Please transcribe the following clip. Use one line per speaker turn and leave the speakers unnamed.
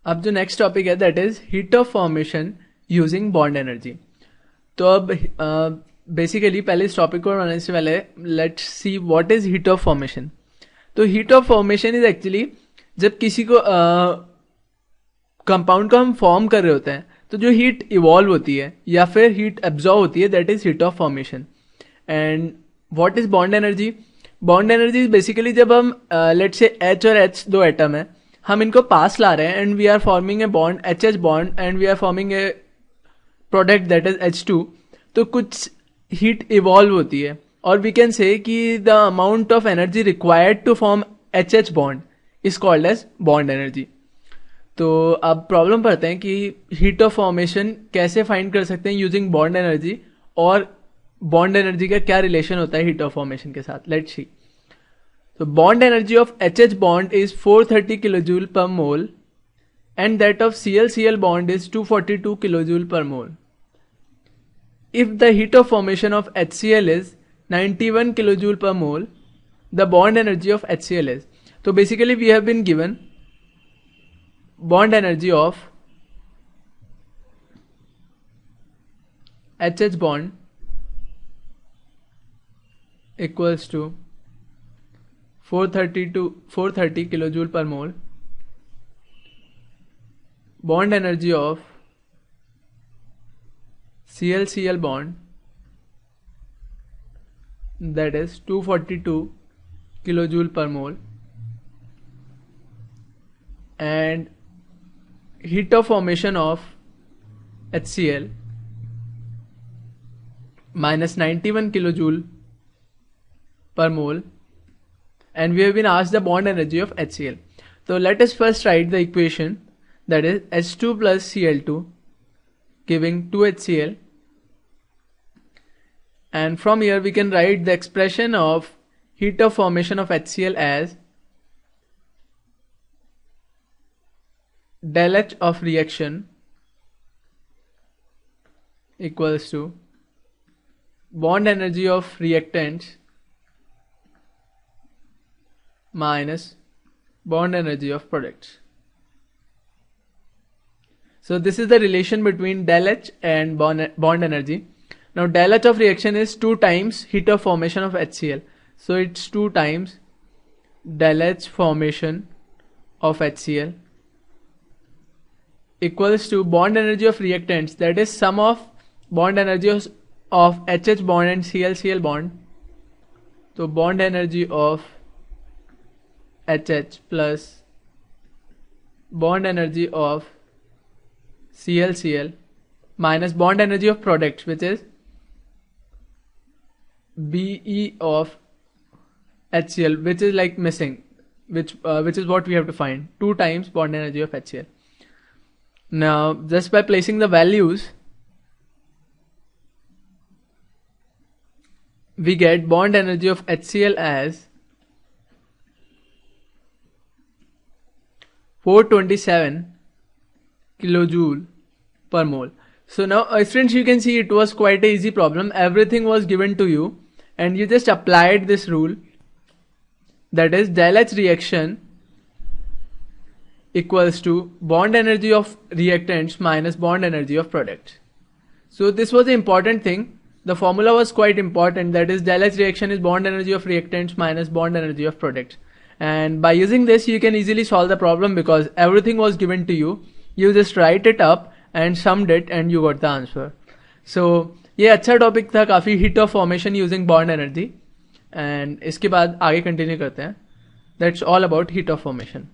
अब जो next topic है that is heat of formation using bond energy. तो अब बेसिकली पहले इस टॉपिक को बनाने से पहले let's see what is heat of formation. तो heat of formation is actually जब किसी को कंपाउंड को हम फॉर्म कर रहे होते हैं तो जो हीट इवॉल्व होती है या फिर हीट एब्जॉर्ब होती है that is heat of formation. And what is bond energy? Bond energy is basically जब हम लेट्स से एच और एच दो एटम है, हम इनको पास ला रहे हैं and we are forming a bond H H bond and we are forming a product that is H2। तो कुछ हीट इवॉल्व होती है और वी कैन से कि the amount of energy required to form H H bond is called as bond energy. तो अब problem पड़ते हैं कि हीट ऑफ फॉर्मेशन कैसे फाइंड कर सकते हैं यूजिंग बॉन्ड एनर्जी, और बॉन्ड एनर्जी का क्या रिलेशन होता है हीट ऑफ फॉर्मेशन के साथ। Let's see. So bond energy of HH bond is 430 kilojoule per mole and that of Cl-Cl bond is 242 kilojoule per mole. If the heat of formation of HCl is 91 kilojoule per mole, the bond energy of HCl is. So basically we have been given bond energy of HH bond equals to 430 kilojoule per mole. Bond energy of Cl-Cl bond that is 242 kilojoule per mole, and heat of formation of HCl minus 91 kilojoule per mole, and we have been asked the bond energy of HCl. So let us first write the equation, that is H2 plus Cl2 giving 2HCl, and from here we can write the expression of heat of formation of HCl as del H of reaction equals to bond energy of reactants minus bond energy of products. So this is the relation between del H and bond energy. Now del H of reaction is 2 times heat of formation of HCl. So it's 2 times del H formation of HCl equals to bond energy of reactants, that is sum of bond energy of HH bond and Cl-Cl bond. So bond energy of HH plus bond energy of Cl-Cl minus bond energy of products, which is Be of HCl, which is like missing, which is what we have to find, 2 times bond energy of HCl. Now just by placing the values we get bond energy of HCl as 427 kilojoule per mole. So now friends, you can see it was quite an easy problem. Everything was given to you and you just applied this rule, that is del H reaction equals to bond energy of reactants minus bond energy of products. So this was the important thing. The formula was quite important, that is del H reaction is bond energy of reactants minus bond energy of products. And by using this you can easily solve the problem because everything was given to you. You just write it up and summed it and you got the answer. So ये अच्छा topic था काफ़ी, heat of formation using bond energy. And इसके बाद आगे continue करते हैं। That's all about heat of formation.